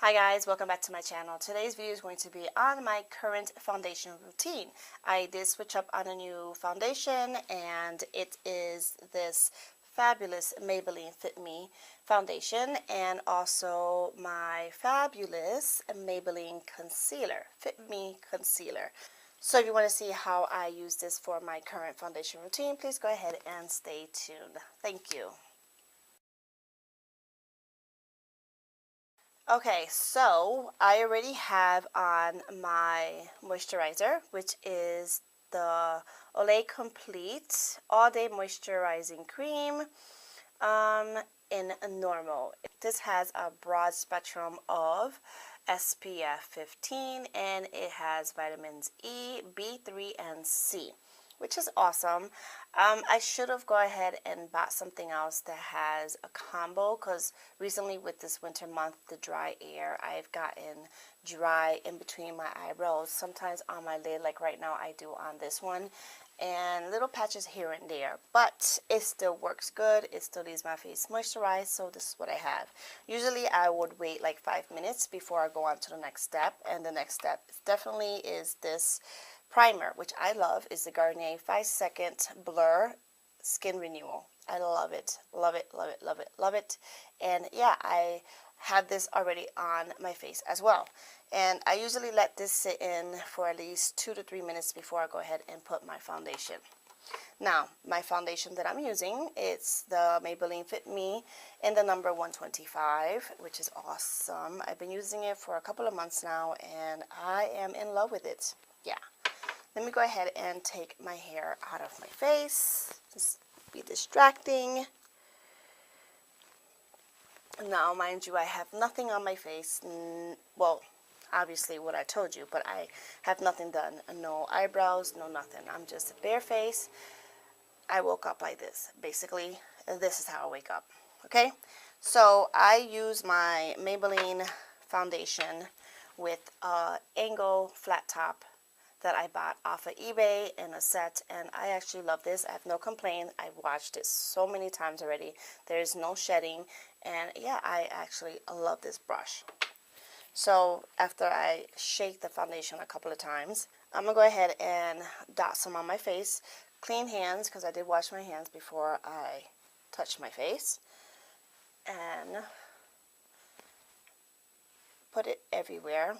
Hi guys, welcome back to my channel. Today's video is going to be on my current foundation routine. I did switch up on a new foundation and it is this fabulous Maybelline Fit Me foundation and also my fabulous Maybelline concealer, Fit Me concealer. So if you want to see how I use this for my current foundation routine, please go ahead and stay tuned. Thank you. Okay, so I already have on my moisturizer, which is the Olay Complete All Day Moisturizing Cream in normal. This has a broad spectrum of SPF 15 and it has vitamins E, B3, and C, which is awesome. I should have gone ahead and bought something else that has a combo because recently with this winter month, the dry air, I've gotten dry in between my eyebrows, sometimes on my lid like right now I do on this one, and little patches here and there, but it still works good. It still leaves my face moisturized, so this is what I have. Usually I would wait like 5 minutes before I go on to the next step, and the next step definitely is this primer, which I love, is the Garnier 5-Second Blur Skin Renewal. I love it, love it, love it, love it, love it. And yeah, I have this already on my face as well. And I usually let this sit in for at least 2 to 3 minutes before I go ahead and put my foundation. Now, my foundation that I'm using, it's the Maybelline Fit Me in the number 125, which is awesome. I've been using it for a couple of months now, and I am in love with it. Yeah. Let me go ahead and take my hair out of my face. Just be distracting. Now, mind you, I have nothing on my face. Well, obviously what I told you, but I have nothing done. No eyebrows, no nothing. I'm just a bare face. I woke up like this. Basically, this is how I wake up. Okay? So, I use my Maybelline foundation with a angle flat top that I bought off of eBay in a set, and I actually love this. I have no complaint. I've watched it so many times already. There's no shedding, and yeah, I actually love this brush. So after I shake the foundation a couple of times, I'm gonna go ahead and dot some on my face. Clean hands, because I did wash my hands before I touched my face, and put it everywhere.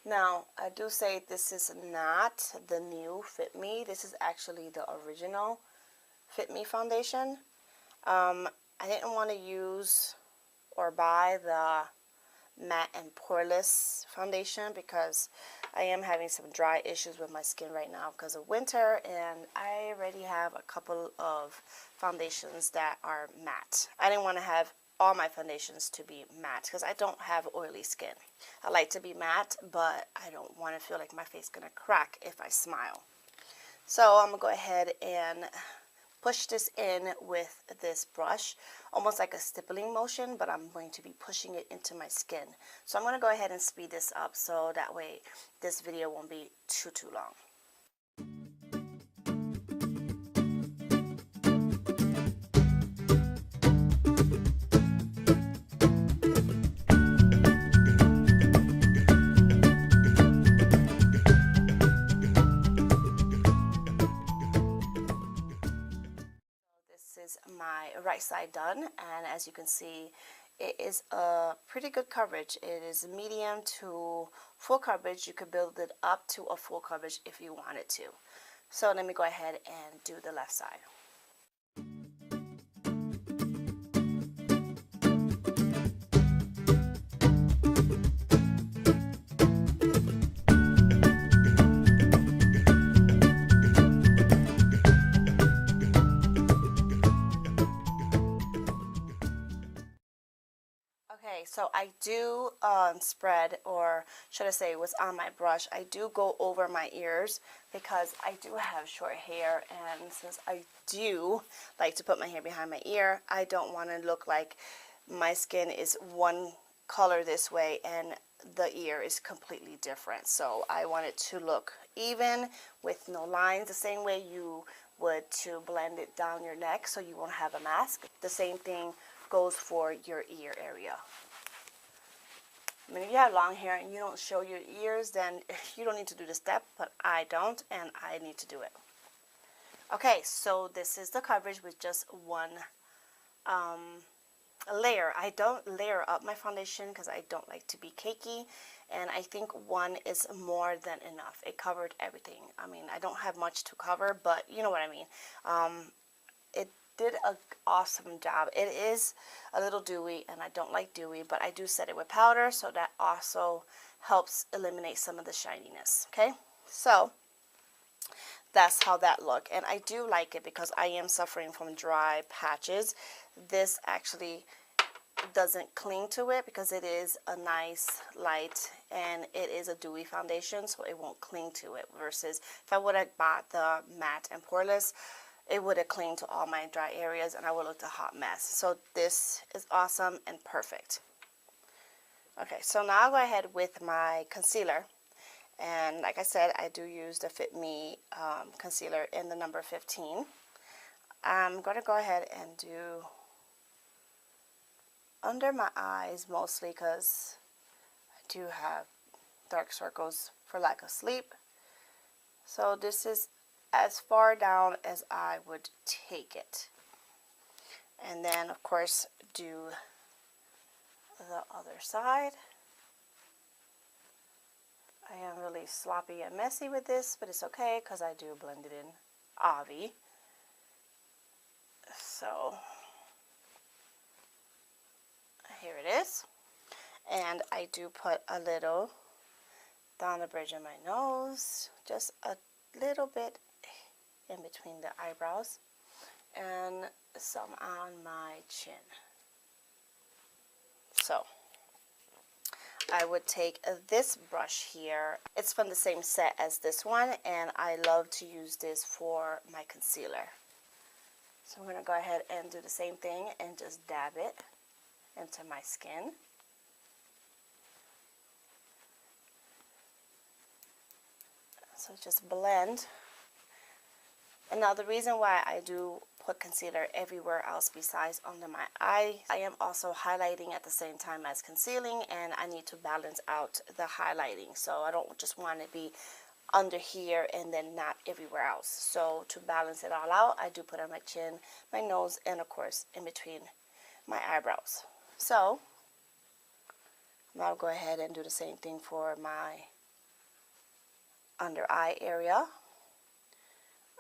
Now, I do say this is not the new Fit Me. This is actually the original Fit Me foundation. I didn't want to use or buy the matte and poreless foundation because I am having some dry issues with my skin right now because of winter, and I already have a couple of foundations that are matte. I didn't want to have all my foundations to be matte because I don't have oily skin. I like to be matte, but I don't want to feel like my face is going to crack if I smile. So I'm going to go ahead and push this in with this brush, almost like a stippling motion, but I'm going to be pushing it into my skin. So I'm going to go ahead and speed this up so that way this video won't be too long. My right side done, and as you can see, it is a pretty good coverage. It is medium to full coverage. You could build it up to a full coverage if you wanted to. So let me go ahead and do the left side. Okay, so I do spread, or should I say what's on my brush, I do go over my ears because I do have short hair, and since I do like to put my hair behind my ear, I don't want to look like my skin is one color this way and the ear is completely different. So I want it to look even with no lines, the same way you would to blend it down your neck so you won't have a mask. The same thing goes for your ear area. I mean, if you have long hair and you don't show your ears, then you don't need to do the step, but I don't, and I need to do it. Okay, so this is the coverage with just one layer. I don't layer up my foundation because I don't like to be cakey, and I think one is more than enough. It covered everything. I mean, I don't have much to cover, but you know what I mean. It did an awesome job. It is a little dewy, and I don't like dewy, but I do set it with powder, so that also helps eliminate some of the shininess. Okay, so that's how that look, and I do like it because I am suffering from dry patches. This actually doesn't cling to it because it is a nice light and it is a dewy foundation, so it won't cling to it, versus if I would have bought the matte and poreless, it would have clinged to all my dry areas and I would look a hot mess. So this is awesome and perfect. Okay, so now I'll go ahead with my concealer, and like I said, I do use the Fit Me concealer in the number 15. I'm going to go ahead and do under my eyes mostly because I do have dark circles for lack of sleep. So this is as far down as I would take it. And then of course do the other side. I am really sloppy and messy with this, but it's okay because I do blend it in Avi. So here it is. And I do put a little down the bridge of my nose, just a little bit in between the eyebrows, and some on my chin. So I would take this brush here. It's from the same set as this one, and I love to use this for my concealer. So I'm going to go ahead and do the same thing and just dab it into my skin. So just blend. And now the reason why I do put concealer everywhere else besides under my eye, I am also highlighting at the same time as concealing, and I need to balance out the highlighting. So I don't just want to be under here and then not everywhere else. So to balance it all out, I do put on my chin, my nose, and of course in between my eyebrows. So now I'll go ahead and do the same thing for my under eye area.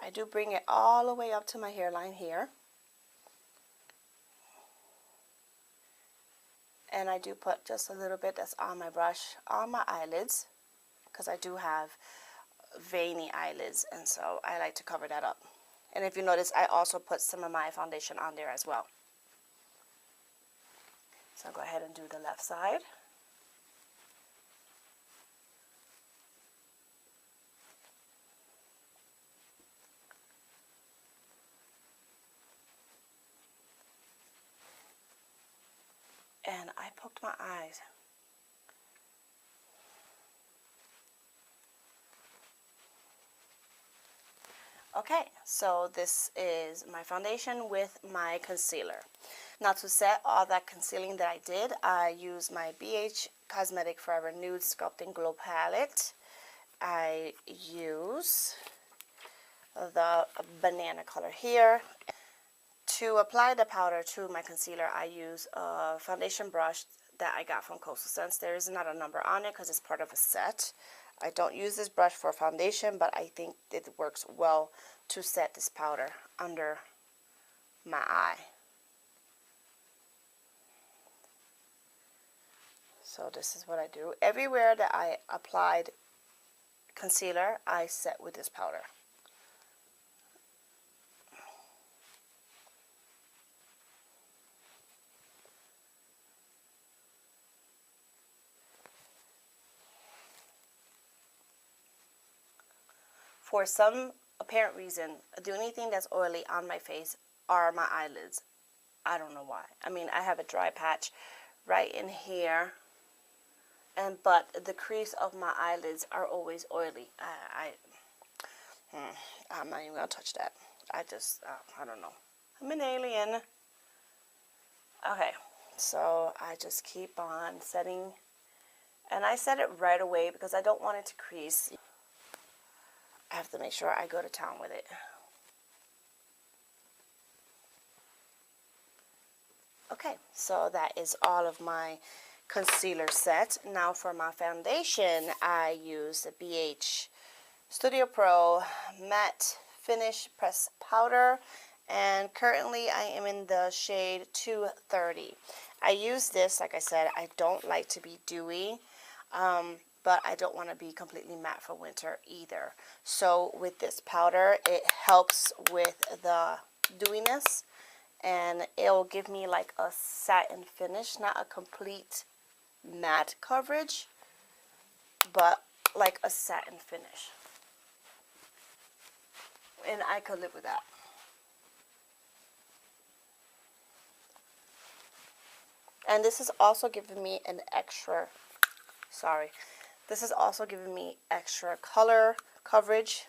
I do bring it all the way up to my hairline here. And I do put just a little bit that's on my brush on my eyelids, because I do have veiny eyelids, and so I like to cover that up. And if you notice, I also put some of my foundation on there as well. So I'll go ahead and do the left side. And I poked my eyes. Okay, so this is my foundation with my concealer. Now to set all that concealing that I did, I used my BH Cosmetic Forever Nude Sculpting Glow Palette. I use the banana color here. To apply the powder to my concealer, I use a foundation brush that I got from Coastal Scents. There is not a number on it because it's part of a set. I don't use this brush for foundation, but I think it works well to set this powder under my eye. So this is what I do. Everywhere that I applied concealer, I set with this powder. For some apparent reason, the only thing that's oily on my face are my eyelids. I don't know why. I mean, I have a dry patch right in here, but the crease of my eyelids are always oily. I'm not even gonna touch that. I don't know. I'm an alien. Okay, so I just keep on setting And I set it right away because I don't want it to crease. I have to make sure I go to town with it. Okay, so that is all of my concealer set. Now for my foundation, I use the BH Studio Pro Matte Finish Press Powder, and currently I am in the shade 230. I use this, like I said, I don't like to be dewy, but I don't want to be completely matte for winter either. So with this powder, it helps with the dewiness, and it'll give me like a satin finish, not a complete matte coverage, but like a satin finish. And I could live with that. And this is also giving me an extra, this is also giving me extra color coverage.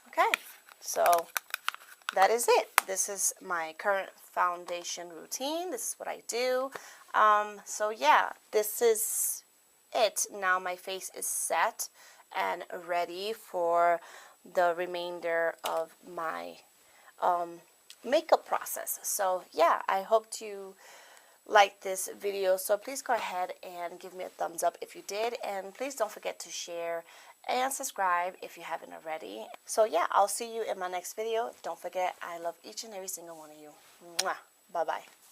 Okay, so that is it. This is my current foundation routine. This is what I do. So yeah, this is it. Now my face is set and ready for the remainder of my makeup process. So yeah, I hope you like this video, so please go ahead and give me a thumbs up if you did, and please don't forget to share and subscribe if you haven't already. So yeah, I'll see you in my next video. Don't forget, I love each and every single one of you. Mwah. Bye bye.